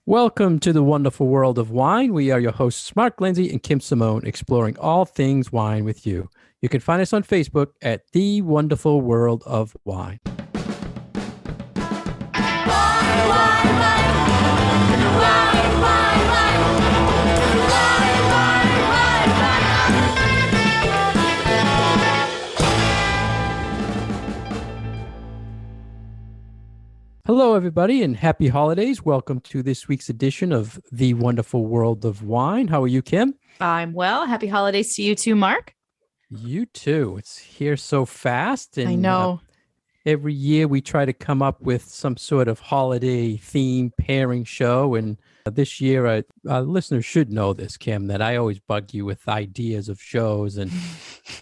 Welcome to the wonderful world of wine. We are your hosts, Mark Lindsay and Kim Simone, exploring all things wine with you. You can find us on Facebook at The Wonderful World of Wine. Hello, everybody, and happy holidays. Welcome to this week's edition of The Wonderful World of Wine. How are you, Kim? I'm well. Happy holidays to you too, Mark. You too. It's here so fast. And I know. Every year we try to come up with some sort of holiday theme pairing show. And this year, our listeners should know this, Kim, that I always bug you with ideas of shows. And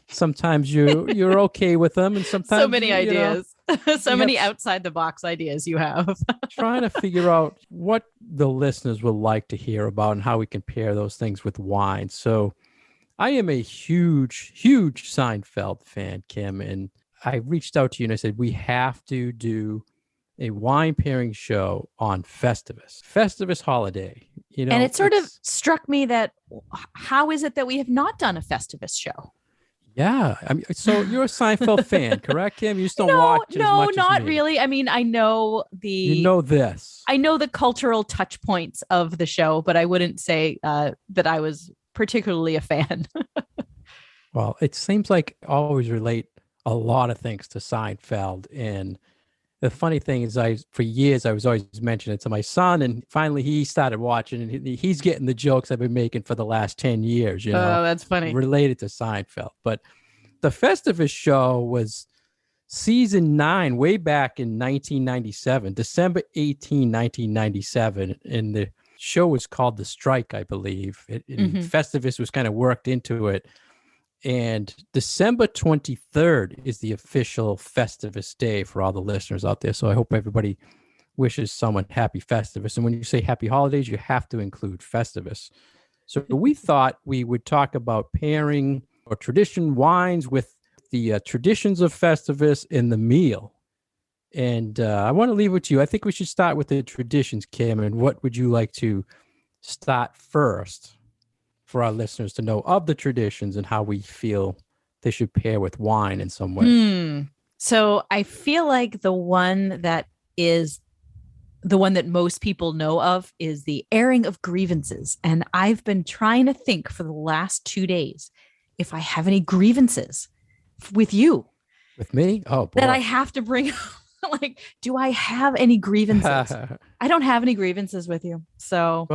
sometimes you're okay with them. And sometimes so many ideas. So many outside the box ideas you have. Trying to figure out what the listeners would like to hear about and how we can pair those things with wine. So I am a huge Seinfeld fan, Kim, and I reached out to you and I said, we have to do a wine pairing show on Festivus holiday. You know, and it sort of struck me that how is it that we have not done a Festivus show? Yeah. I mean, so you're a Seinfeld fan, correct, Kim? You just don't watch it as much as not me. really. I mean, I know You know this. I know the cultural touch points of the show, but I wouldn't say that I was particularly a fan. Well, it seems like I always relate a lot of things to Seinfeld. And the funny thing is, for years, I was always mentioning it to my son, and finally he started watching, and he's getting the jokes I've been making for the last 10 years, you know. Oh, that's funny. Related to Seinfeld. But the Festivus show was season 9, way back in 1997, December 18, 1997. And the show was called The Strike, I believe. Festivus was kind of worked into it. And December 23rd is the official Festivus day for all the listeners out there. So I hope everybody wishes someone happy Festivus. And when you say happy holidays, you have to include Festivus. So we thought we would talk about pairing or tradition wines with the traditions of Festivus in the meal. And I want to leave it with you. I think we should start with the traditions, Kim. And what would you like to start first for our listeners to know of the traditions and how we feel they should pair with wine in some way? So I feel like the one that most people know of is the airing of grievances. And I've been trying to think for the last 2 days if I have any grievances with you. With me? Oh, boy. That I have to bring up. Like, do I have any grievances? I don't have any grievances with you. So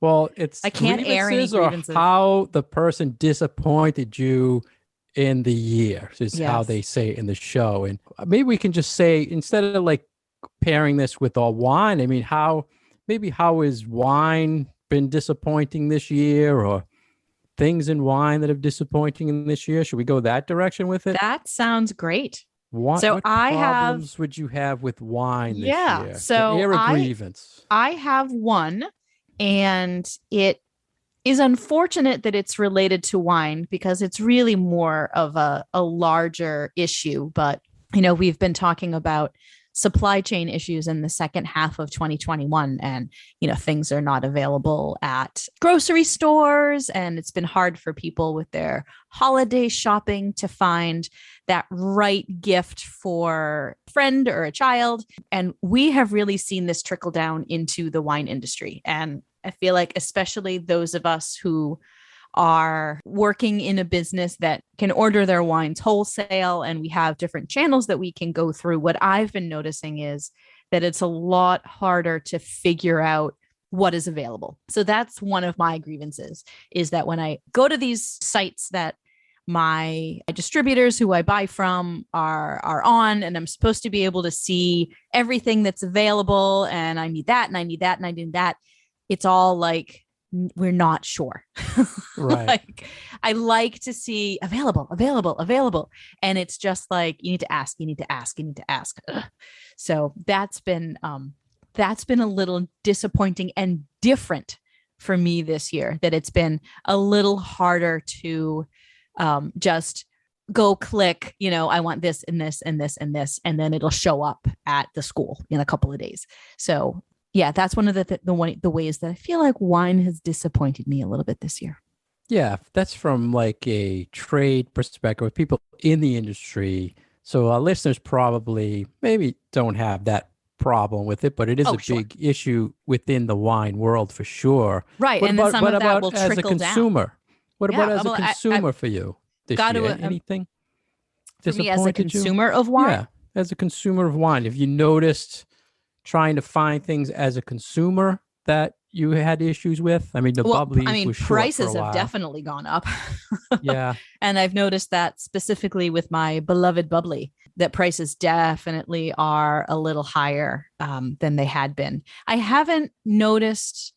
well, it's I can't air any grievances. Or how the person disappointed you in the year is how they say it in the show. And maybe we can just say, instead of like pairing this with all wine, I mean, how has wine been disappointing this year, or things in wine that have disappointing in this year? Should we go that direction with it? That sounds great. What problems would you have with wine this year? So air a grievance. I have one. And it is unfortunate that it's related to wine because it's really more of a larger issue. But, you know, we've been talking about supply chain issues in the second half of 2021. And, you know, things are not available at grocery stores. And it's been hard for people with their holiday shopping to find that right gift for a friend or a child. And we have really seen this trickle down into the wine industry. And I feel like especially those of us who are working in a business that can order their wines wholesale, and we have different channels that we can go through. What I've been noticing is that it's a lot harder to figure out what is available. So that's one of my grievances, is that when I go to these sites that my distributors who I buy from are on, and I'm supposed to be able to see everything that's available, and I need that, and I need that, and I need that. It's all like, we're not sure. Right. Like, I like to see available. And it's just like, you need to ask. Ugh. So that's been a little disappointing and different for me this year, that it's been a little harder to just go click, you know, I want this and this and this and this, and then it'll show up at the school in a couple of days. So Yeah, that's one of the ways that I feel like wine has disappointed me a little bit this year. Yeah, that's from like a trade perspective with people in the industry. So our listeners probably maybe don't have that problem with it, but it is Oh, a sure. big issue within the wine world for sure. Right. What And then about some what of that about will as a trickle down. consumer? What about Yeah. as a Well, I've consumer for you this got year? to, Anything for me as a disappointed you? consumer of wine. Yeah, as a consumer of wine, have you noticed trying to find things as a consumer that you had issues with? I mean, the Well, I bubblies mean, was short for a prices have while. definitely gone up. Yeah. And I've noticed that specifically with my beloved bubbly, that prices definitely are a little higher than they had been. I haven't noticed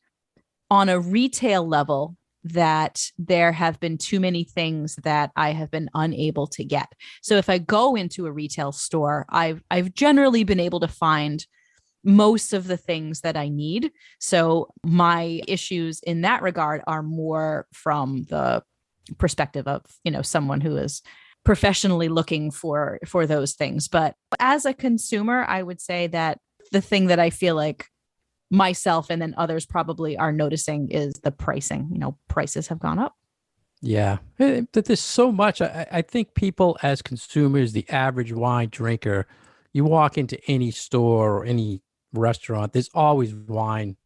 on a retail level that there have been too many things that I have been unable to get. So if I go into a retail store, I've generally been able to find most of the things that I need. So my issues in that regard are more from the perspective of, someone who is professionally looking for those things. But as a consumer, I would say that the thing that I feel like myself and then others probably are noticing is the pricing. Prices have gone up. Yeah, but there's so much. I think people as consumers, the average wine drinker, you walk into any store or any restaurant, there's always wine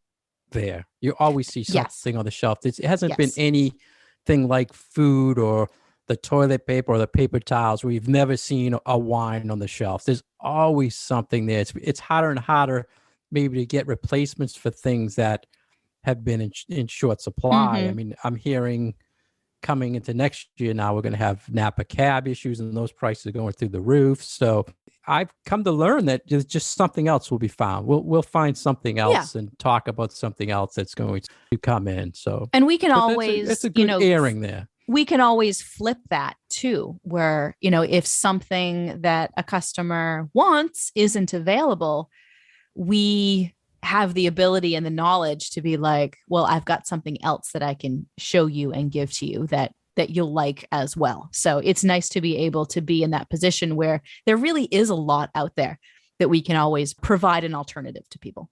there. You always see Yes. something on the shelf. It hasn't been Yes. anything like food or the toilet paper or the paper towels where you've never seen a wine on the shelf. There's always something there. It's harder and harder maybe to get replacements for things that have been in short supply. I Mm-hmm. mean, I'm hearing coming into next year now, we're going to have Napa cab issues and those prices are going through the roof. So I've come to learn that there's just something else will be found. We'll find something Yeah. else and talk about something else that's going to come in. So, And we can but that's always, a good airing there. we can always flip that too, where, if something that a customer wants isn't available, we have the ability and the knowledge to be like, well, I've got something else that I can show you and give to you that you'll like as well. So it's nice to be able to be in that position where there really is a lot out there that we can always provide an alternative to people.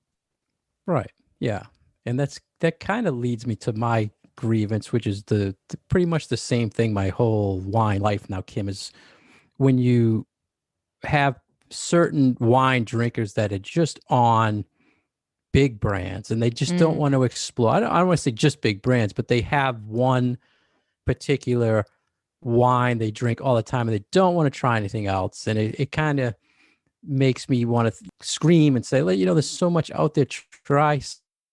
Right. Yeah. And that kind of leads me to my grievance, which is the pretty much the same thing my whole wine life now, Kim, is when you have certain wine drinkers that are just on big brands and they just don't want to explore. I don't want to say just big brands, but they have one particular wine they drink all the time and they don't want to try anything else. And it kind of makes me want to scream and say, there's so much out there. Try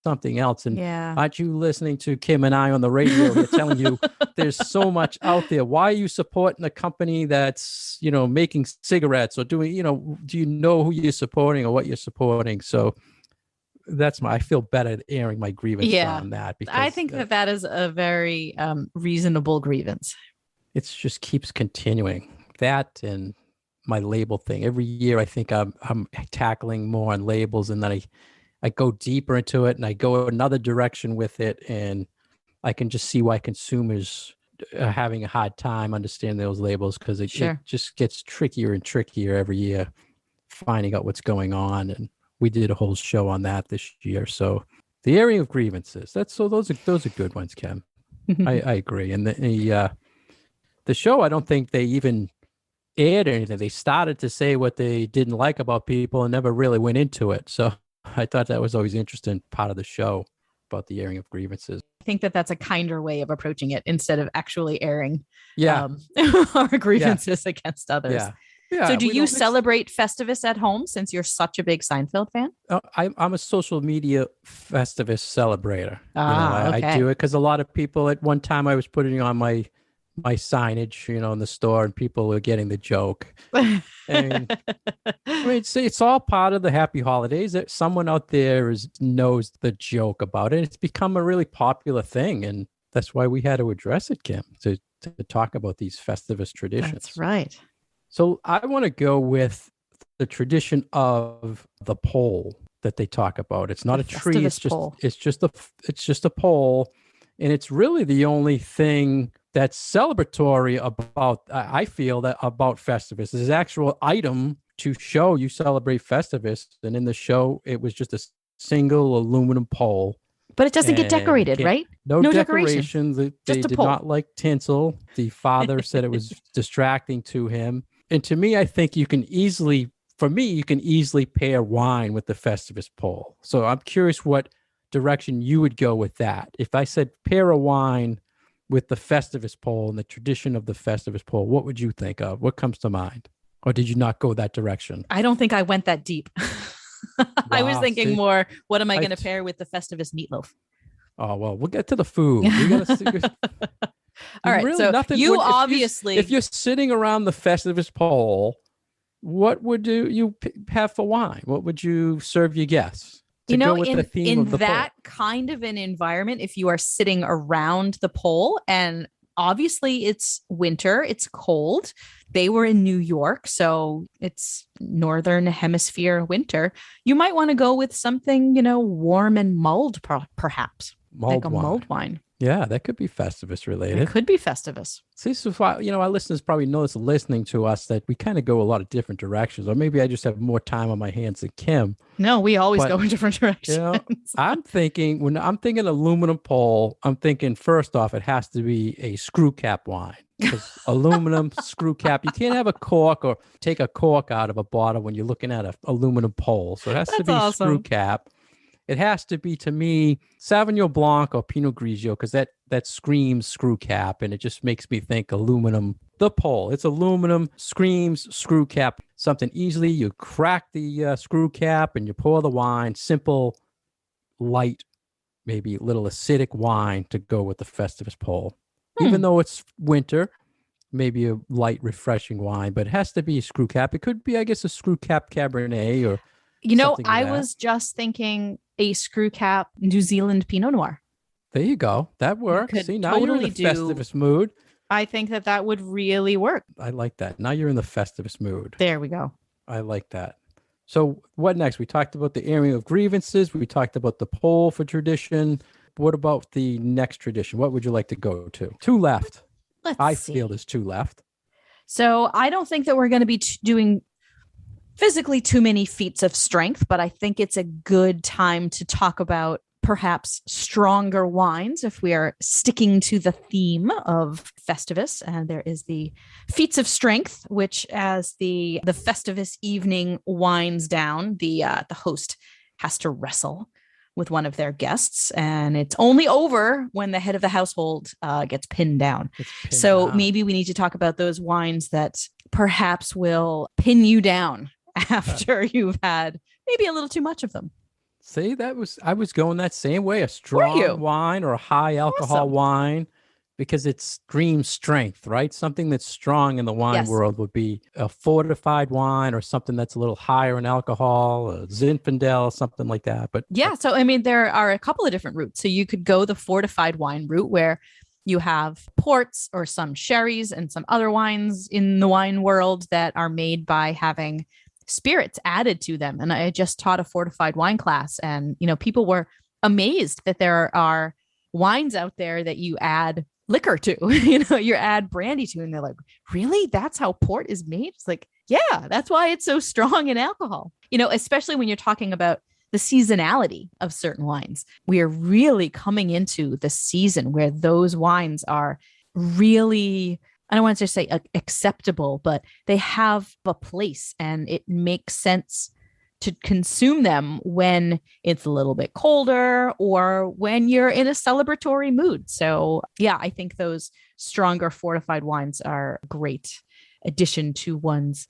something else. And Yeah. aren't you listening to Kim and I on the radio here telling you there's so much out there? Why are you supporting a company that's, making cigarettes or doing, do you know who you're supporting or what you're supporting? So I feel better airing my grievance Yeah. on that I because think that is a very reasonable grievance. it just keeps continuing. That and my label thing. Every year I think I'm tackling more on labels and then I go deeper into it and I go another direction with it. And I can just see why consumers are having a hard time understanding those labels because it just gets trickier and trickier every year finding out what's going on. And we did a whole show on that this year. So the area of grievances, those are good ones, Kim. I agree. And the show, I don't think they even aired anything. They started to say what they didn't like about people and never really went into it. So I thought that was always interesting part of the show about the airing of grievances. I think that that's a kinder way of approaching it instead of actually airing Yeah. our grievances against others. Yeah. Yeah. So do you celebrate Festivus at home since you're such a big Seinfeld fan? I'm a social media Festivus celebrator. I Okay. do it because a lot of people at one time I was putting on my signage, in the store and people were getting the joke. And I mean, it's all part of the happy holidays. That someone out there knows the joke about it. It's become a really popular thing. And that's why we had to address it, Kim, to talk about these Festivus traditions. That's right. So I want to go with the tradition of the pole that they talk about. It's not a tree. It's just a pole. And it's really the only thing that's celebratory about, I feel that about Festivus. There's an actual item to show you celebrate Festivus. And in the show, it was just a single aluminum pole. But it doesn't get And decorated, right? no No decoration. decoration. They Just a did pole. not like tinsel. The father said it was distracting to him. And to me, I think you can easily pair wine with the Festivus pole. So I'm curious what direction you would go with that. If I said pair a wine with the Festivus pole and the tradition of the Festivus pole, what would you think of? What comes to mind? Or did you not go that direction? I don't think I went that deep. I was Wow, thinking see? more, what am I going to pair with the Festivus meatloaf? Oh, well, we'll get to the food. We got to All right. really So nothing. you If obviously, if you're sitting around the Festivus pole, what would you have for wine? What would you serve your guests to go with the theme of the that pole? kind of an environment, if you are sitting around the pole, and obviously it's winter, it's cold. They were in New York, so it's northern hemisphere winter. You might want to go with something, warm and mulled, perhaps like a mulled wine. Yeah, that could be Festivus related. It could be Festivus. See, so why, our listeners probably notice listening to us that we kind of go a lot of different directions, or maybe I just have more time on my hands than Kim. No, we always go in different directions. I'm thinking when I'm thinking aluminum pole, I'm thinking first off, it has to be a screw cap wine. Because aluminum screw cap, you can't have a cork or take a cork out of a bottle when you're looking at an aluminum pole. So it has to be awesome. Screw cap. It has to be, to me, Sauvignon Blanc or Pinot Grigio, because that screams screw cap, and it just makes me think aluminum. The pole, it's aluminum, screams screw cap. Something easily, you crack the screw cap and you pour the wine. Simple, light, maybe a little acidic wine to go with the Festivus pole. Even though it's winter, maybe a light, refreshing wine, but it has to be a screw cap. It could be, I guess, a screw cap Cabernet or I was just thinking a screw cap New Zealand Pinot Noir. There you go. That works. See, now you're in the Festivus mood. I think that would really work. I like that. Now you're in the Festivus mood. There we go. I like that. So what next? We talked about the airing of grievances. We talked about the pole for tradition. What about the next tradition? What would you like to go to? Two left. I feel there's two left. So I don't think that we're going to be doing physically too many feats of strength, but I think it's a good time to talk about perhaps stronger wines if we are sticking to the theme of Festivus. And there is the feats of strength, which as the Festivus evening winds down, the host has to wrestle with one of their guests, and it's only over when the head of the household gets pinned down. Maybe we need to talk about those wines that perhaps will pin you down after you've had maybe a little too much of them. See, I was going that same way, a strong wine or a high alcohol wine, because it screams strength, right? Something that's strong in the wine world would be a fortified wine or something that's a little higher in alcohol, a Zinfandel, something like that. But so I mean, there are a couple of different routes. So you could go the fortified wine route where you have ports or some sherries and some other wines in the wine world that are made by having spirits added to them. And I just taught a fortified wine class, and people were amazed that there are wines out there that you add liquor to, you add brandy to, and they're like, really? That's how port is made? It's like, yeah, that's why it's so strong in alcohol, especially when you're talking about the seasonality of certain wines. We are really coming into the season where those wines are really, I don't want to say acceptable, but they have a place, and it makes sense to consume them when it's a little bit colder or when you're in a celebratory mood. So yeah, I think those stronger fortified wines are a great addition to one's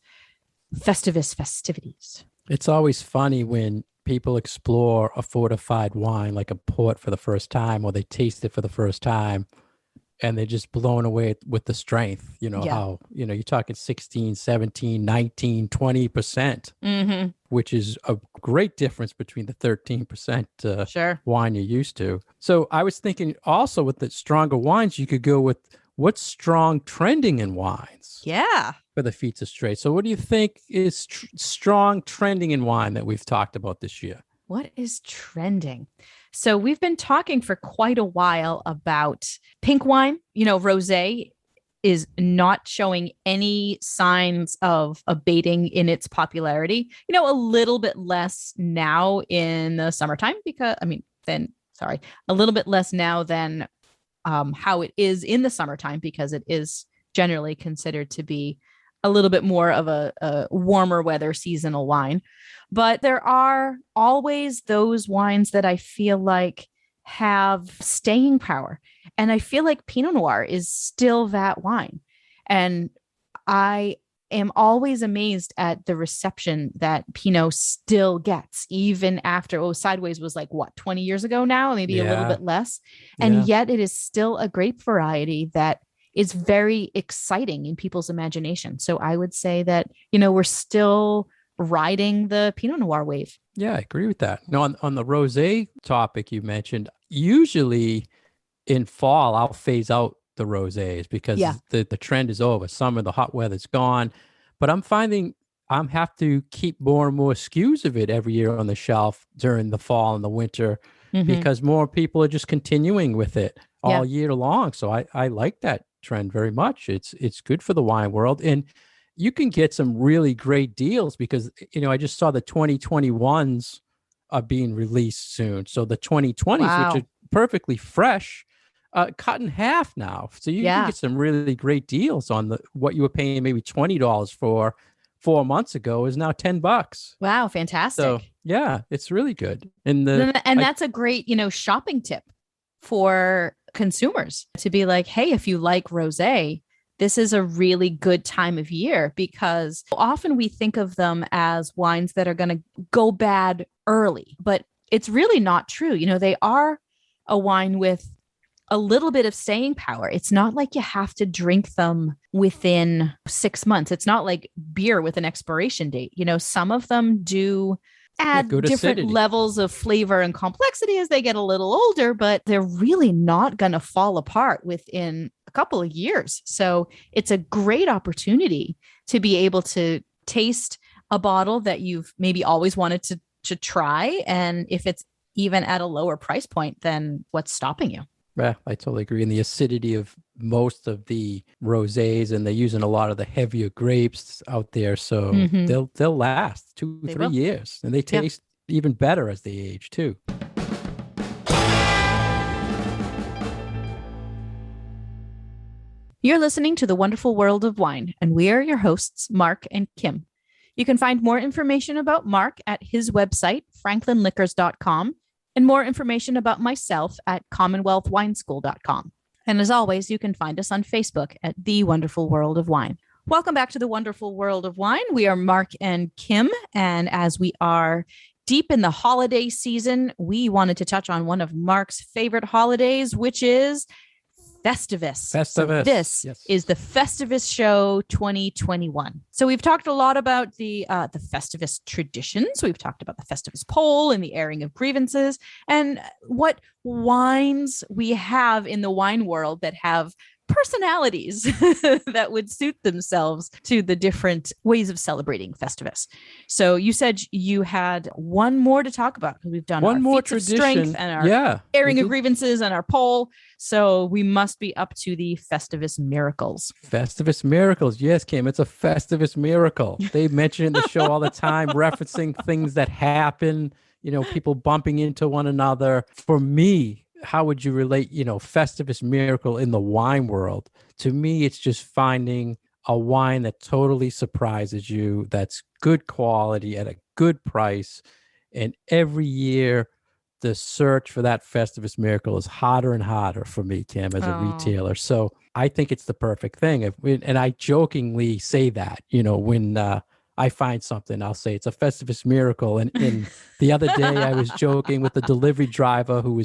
Festivus festivities. It's always funny when people explore a fortified wine like a port for the first time, or they taste it for the first time, and they're just blown away with the strength, how, you're talking 16, 17, 19, 20%, which is a great difference between the 13% wine you're used to. So I was thinking also with the stronger wines, you could go with what's strong trending in wines. Yeah. For the feats of strength. So what do you think is strong trending in wine that we've talked about this year? What is trending? So we've been talking for quite a while about pink wine. Rosé is not showing any signs of abating in its popularity. A little bit less now in the summertime a little bit less now than how it is in the summertime, because it is generally considered to be a little bit more of a warmer weather seasonal wine. But there are always those wines that I feel like have staying power. And I feel like Pinot Noir is still that wine. And I am always amazed at the reception that Pinot still gets, even after, Sideways was like, 20 years ago now, maybe a little bit less. And yet it is still a grape variety that is very exciting in people's imagination. So I would say that, we're still riding the Pinot Noir wave. Yeah, I agree with that. No, on the rosé topic you mentioned, usually in fall, I'll phase out the rosés because the trend is over. Summer, the hot weather's gone. But I'm finding I have to keep more and more SKUs of it every year on the shelf during the fall and the winter because more people are just continuing with it all year long. So I like that trend very much. It's good for the wine world. And you can get some really great deals because, I just saw the 2021s are being released soon. So the 2020s, which are perfectly fresh, cut in half now. So you can get some really great deals on what you were paying maybe $20 for 4 months ago is now $10. Wow. Fantastic. So yeah, it's really good. And that's a great, shopping tip for consumers to be like, hey, if you like rosé, this is a really good time of year, because often we think of them as wines that are going to go bad early, but it's really not true. They are a wine with a little bit of staying power. It's not like you have to drink them within 6 months. It's not like beer with an expiration date. Some of them do add different acidity. Levels of flavor and complexity as they get a little older, but they're really not going to fall apart within a couple of years. So it's a great opportunity to be able to taste a bottle that you've maybe always wanted to try. And if it's even at a lower price point, then what's stopping you? Yeah, I totally agree. And the acidity of most of the rosés, and they're using a lot of the heavier grapes out there, so they'll last 2-3 years, and they taste even better as they age too. You're listening to The Wonderful World of Wine, and we are your hosts, Mark and Kim. You can find more information about Mark at his website, franklinliquors.com, and more information about myself at commonwealthwineschool.com. And as always, you can find us on Facebook at The Wonderful World of Wine. Welcome back to The Wonderful World of Wine. We are Mark and Kim, and as we are deep in the holiday season, we wanted to touch on one of Mark's favorite holidays, which is Festivus. So this is the Festivus Show 2021. So we've talked a lot about the Festivus traditions. We've talked about the Festivus poll and the airing of grievances and what wines we have in the wine world that have personalities that would suit themselves to the different ways of celebrating Festivus. So you said you had one more to talk about, because we've done one our more feats tradition of strength and our airing of grievances and our poll. So we must be up to the Festivus miracles. Festivus miracles. Yes, Kim, it's a Festivus miracle. They mention it in the show all the time, referencing things that happen, people bumping into one another. For me, how would you relate, Festivus miracle in the wine world? To me, it's just finding a wine that totally surprises you, that's good quality at a good price. And every year, the search for that Festivus miracle is harder and harder for me, Kim, as a retailer. So I think it's the perfect thing. And I jokingly say that, when I find something, I'll say it's a Festivus miracle. And the other day, I was joking with the delivery driver who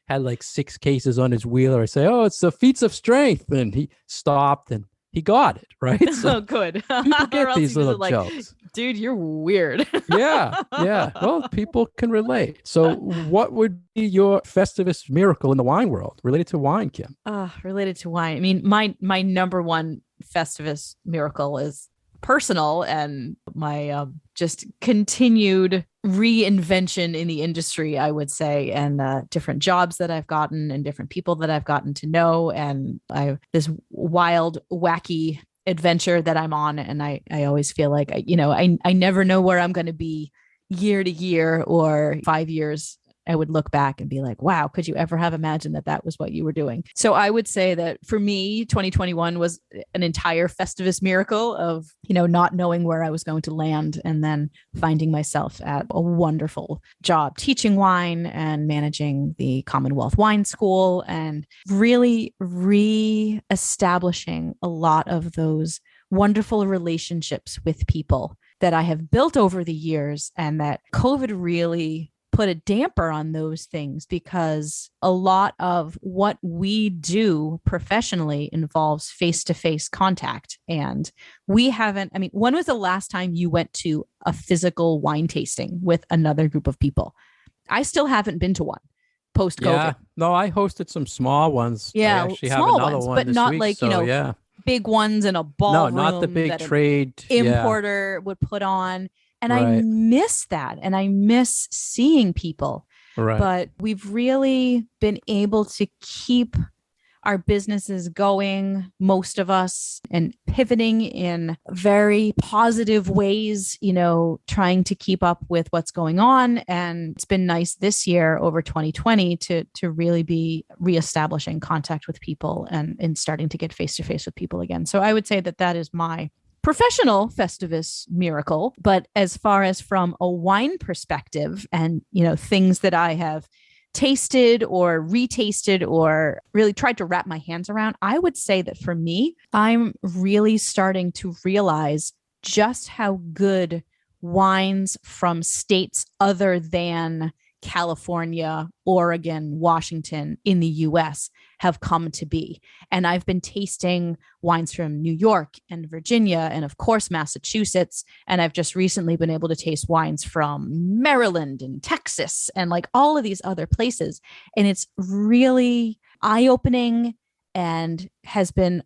had like 6 cases on his wheeler. I say, oh, it's the feats of strength. And he stopped and he got it, right? So good. People get these little jokes. Dude, you're weird. Yeah. Well, people can relate. So what would be your Festivus miracle in the wine world related to wine, Kim? Related to wine. I mean, my number one Festivus miracle is personal, and my just continued reinvention in the industry, I would say, and different jobs that I've gotten and different people that I've gotten to know. And this wild, wacky adventure that I'm on. And I always feel like, I never know where I'm going to be year to year or 5 years. I would look back and be like, wow, could you ever have imagined that that was what you were doing? So I would say that for me, 2021 was an entire Festivus miracle of, not knowing where I was going to land and then finding myself at a wonderful job teaching wine and managing the Commonwealth Wine School and really re-establishing a lot of those wonderful relationships with people that I have built over the years, and that COVID really put a damper on those things because a lot of what we do professionally involves face-to-face contact. And when was the last time you went to a physical wine tasting with another group of people? I still haven't been to one post-COVID. Yeah, no, I hosted some small ones. Yeah, I actually small have another ones, one but this not week, like, so yeah. big ones in a ballroom. No, not the big that trade. importer would put on. And I Right. miss that. And I miss seeing people. Right. But we've really been able to keep our businesses going, most of us, and pivoting in very positive ways, trying to keep up with what's going on. And it's been nice this year over 2020 to really be reestablishing contact with people and starting to get face-to-face with people again. So I would say that is my professional Festivus miracle. But as far as from a wine perspective and, things that I have tasted or retasted or really tried to wrap my hands around, I would say that for me, I'm really starting to realize just how good wines from states other than California, Oregon, Washington in the US have come to be. And I've been tasting wines from New York and Virginia and of course Massachusetts. And I've just recently been able to taste wines from Maryland and Texas and like all of these other places. And it's really eye-opening and has been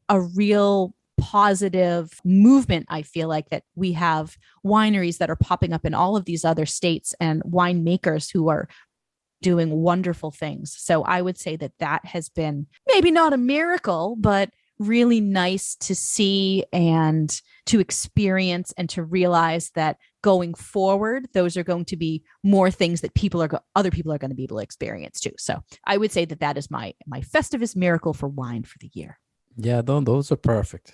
a real positive movement. I feel like that we have wineries that are popping up in all of these other states and winemakers who are doing wonderful things. So I would say that has been maybe not a miracle, but really nice to see and to experience and to realize that going forward, those are going to be more things that other people are going to be able to experience too. So I would say that is my Festivus miracle for wine for the year. Yeah, those are perfect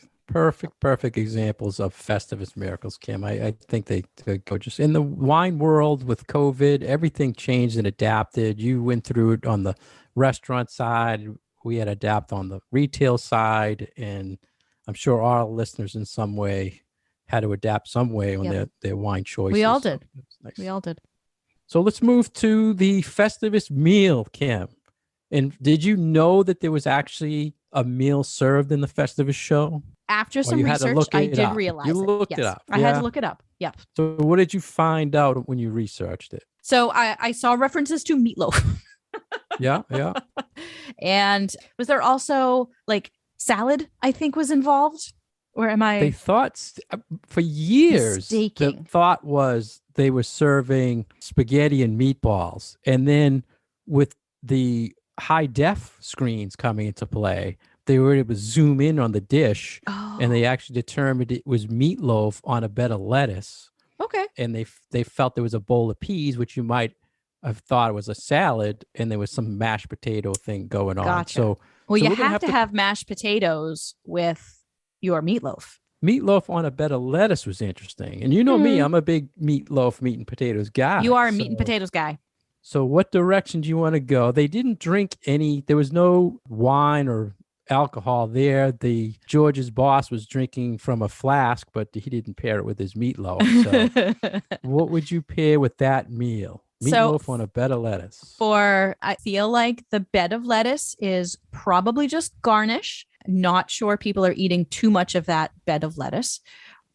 examples of Festivus miracles, Kim. I think they go just in the wine world with COVID, everything changed and adapted. You went through it on the restaurant side. We had to adapt on the retail side. And I'm sure our listeners in some way had to adapt some way on their wine choices. We all did. So nice. We all did. So let's move to the Festivus meal, Kim. And did you know that there was actually a meal served in the Festivus show? After some research, I did realize you looked it up. I had to look it up. Yep. So what did you find out when you researched it? So I saw references to meatloaf. Yeah. And was there also like salad, I think, was involved? Or am I? They thought for years, mistaking? The thought was they were serving spaghetti and meatballs. And then with the high def screens coming into play, they were able to zoom in on the dish, and they actually determined it was meatloaf on a bed of lettuce. Okay. And they felt there was a bowl of peas, which you might have thought it was a salad, and there was some mashed potato thing going on. Gotcha. You have to have mashed potatoes with your meatloaf. Meatloaf on a bed of lettuce was interesting. And you know me, I'm a big meatloaf, meat and potatoes guy. You are a meat and potatoes guy. So what direction do you want to go? They didn't drink there was no wine or alcohol there. George's boss was drinking from a flask, but he didn't pair it with his meatloaf. So what would you pair with that meal? Meatloaf on a bed of lettuce. I feel like the bed of lettuce is probably just garnish. Not sure people are eating too much of that bed of lettuce,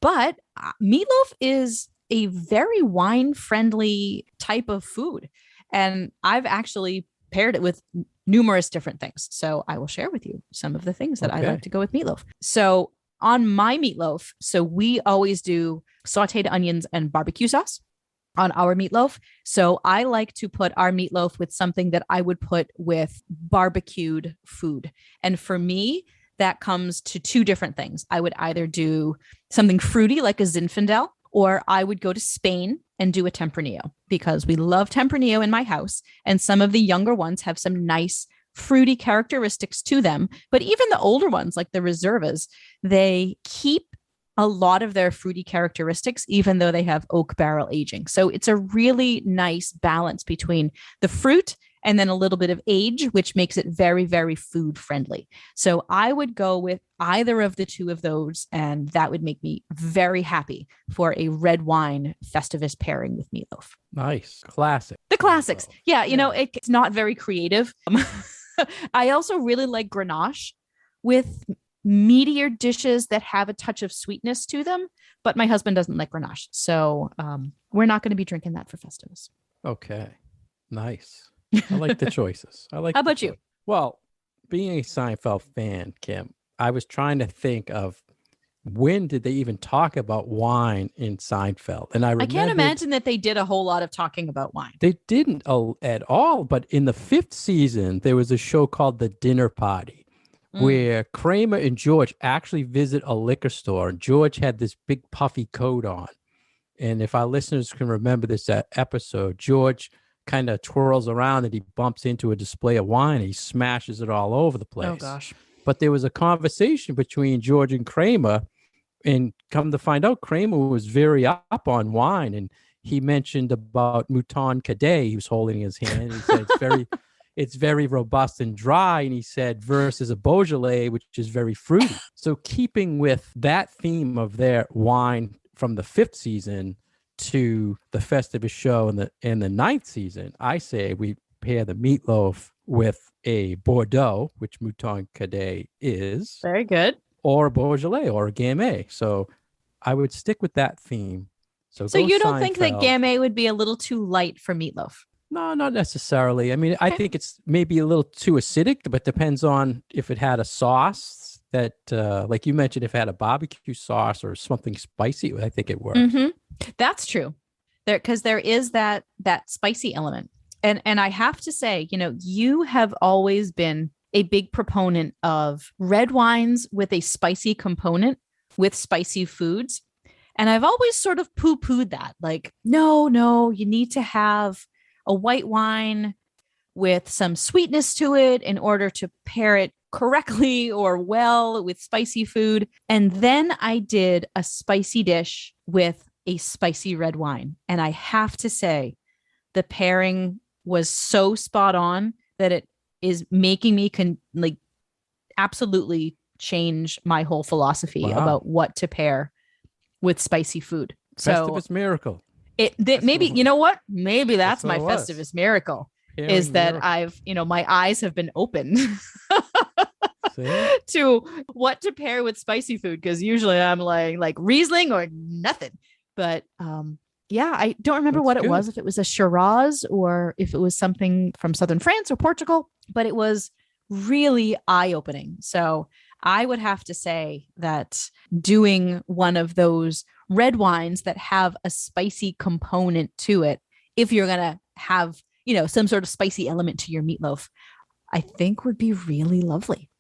but meatloaf is a very wine-friendly type of food. And I've actually paired it with numerous different things. So I will share with you some of the things that I like to go with meatloaf. So on my meatloaf, we always do sauteed onions and barbecue sauce. on our meatloaf. So I like to put our meatloaf with something that I would put with barbecued food. And for me, that comes to two different things. I would either do something fruity like a Zinfandel, or I would go to Spain and do a Tempranillo because we love Tempranillo in my house. And some of the younger ones have some nice fruity characteristics to them. But even the older ones, like the Reservas, they keep a lot of their fruity characteristics, even though they have oak barrel aging. So it's a really nice balance between the fruit and then a little bit of age, which makes it very, very food friendly. So I would go with either of the two of those, and that would make me very happy for a red wine Festivus pairing with meatloaf. Nice. Classic. The classics. Meatloaf. Yeah, you know, it's not very creative. I also really like Grenache with meatier dishes that have a touch of sweetness to them, but my husband doesn't like Grenache. So we're not going to be drinking that for Festivus. Okay. Nice. I like the choices. I like. How about you? Well, being a Seinfeld fan, Kim, I was trying to think of when did they even talk about wine in Seinfeld? And I can't imagine that they did a whole lot of talking about wine. They didn't at all. But in the 5th season, there was a show called The Dinner Party where Kramer and George actually visit a liquor store. And George had this big puffy coat on. And if our listeners can remember this episode, George kind of twirls around and he bumps into a display of wine. And he smashes it all over the place. Oh, gosh. But there was a conversation between George and Kramer. And come to find out, Kramer was very up on wine. And he mentioned about Mouton Cadet. He was holding his hand. He said it's very robust and dry. And he said versus a Beaujolais, which is very fruity. So keeping with that theme of their wine from the 5th season to the Festivus show in the 9th season, I say we pair the meatloaf with a Bordeaux, which Mouton Cadet is. Very good. Or a Beaujolais or a Gamay. So I would stick with that theme. So you don't think that Gamay would be a little too light for meatloaf? No, not necessarily. I mean, I think it's maybe a little too acidic, but depends on if it had a sauce that, like you mentioned, if it had a barbecue sauce or something spicy, I think it works. Mm-hmm. That's true. Because there is that spicy element. And I have to say, you know, you have always been a big proponent of red wines with a spicy component with spicy foods. And I've always sort of poo-pooed that. Like, no, you need to have a white wine with some sweetness to it in order to pair it correctly or well with spicy food. And then I did a spicy dish with a spicy red wine. And I have to say, the pairing was so spot on that it is making me absolutely change my whole philosophy about what to pair with spicy food. Festivus miracle. Maybe, you know what? Maybe that's my Festivus miracle is that I've, my eyes have been opened to what to pair with spicy food. Cause usually I'm like Riesling or nothing, but, yeah, I don't remember what it was, if it was a Shiraz or if it was something from Southern France or Portugal, but it was really eye-opening. So I would have to say that doing one of those red wines that have a spicy component to it, if you're going to have, some sort of spicy element to your meatloaf, I think would be really lovely.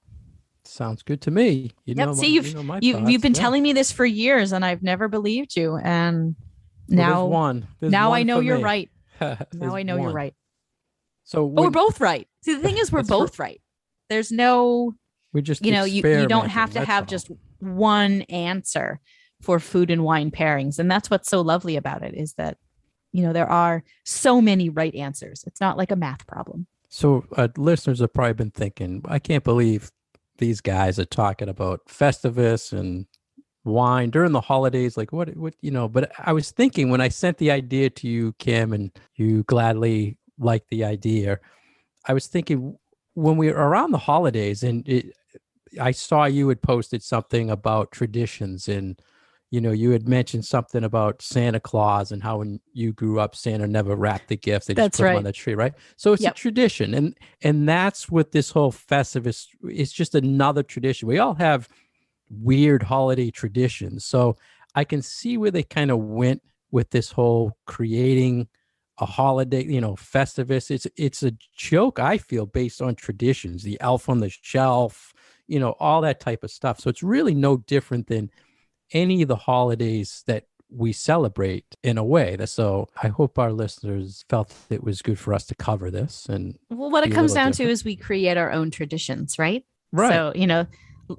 Sounds good to me. You've been telling me this for years and I've never believed you. And now I know you're right. Now I know you're right. So we're both right. See, the thing is, we're both right. There's no, we just, you don't have to have just one answer for food and wine pairings. And that's what's so lovely about it is that, there are so many right answers. It's not like a math problem. So listeners have probably been thinking, I can't believe these guys are talking about Festivus and wine during the holidays. Like what, but I was thinking when I sent the idea to you, Kim, and you gladly liked the idea, I was thinking when we were around the holidays and I saw you had posted something about traditions and, you had mentioned something about Santa Claus and how when you grew up, Santa never wrapped the gifts. They just put them on the tree, right? So it's a tradition. And that's what this whole Festivus is, just another tradition. We all have weird holiday traditions. So I can see where they kind of went with this whole creating a holiday, Festivus. It's a joke, I feel, based on traditions, the elf on the shelf, all that type of stuff. So it's really no different than any of the holidays that we celebrate in a way. So I hope our listeners felt it was good for us to cover this. And well, what it comes down to is we create our own traditions, right? Right. So,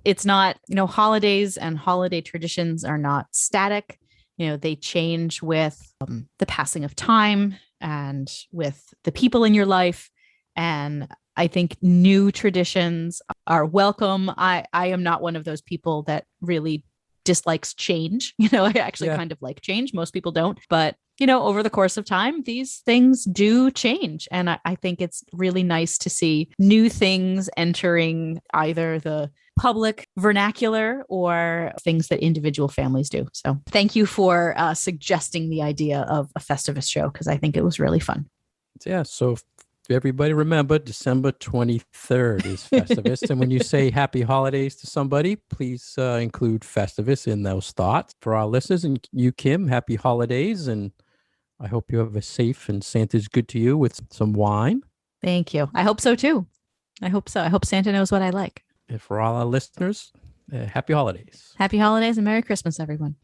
it's not, holidays and holiday traditions are not static. They change with the passing of time and with the people in your life. And I think new traditions are welcome. I am not one of those people that really dislikes change. I actually kind of like change. Most people don't. But, over the course of time, these things do change. And I think it's really nice to see new things entering either the public vernacular or things that individual families do. So thank you for suggesting the idea of a Festivus show, because I think it was really fun. Yeah. So everybody remember, December 23rd is Festivus. And when you say happy holidays to somebody, please include Festivus in those thoughts. For our listeners, and you, Kim, happy holidays. And I hope you have a safe and Santa's good to you with some wine. Thank you. I hope so too. I hope so. I hope Santa knows what I like. And for all our listeners, happy holidays. Happy holidays and Merry Christmas, everyone.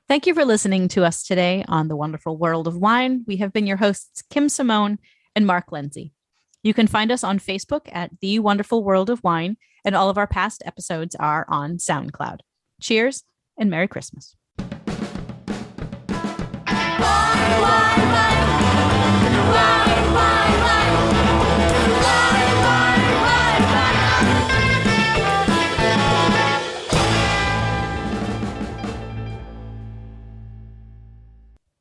Thank you for listening to us today on The Wonderful World of Wine. We have been your hosts, Kim Simone and Mark Lindsay. You can find us on Facebook at The Wonderful World of Wine, and all of our past episodes are on SoundCloud. Cheers and Merry Christmas. Wine, wine.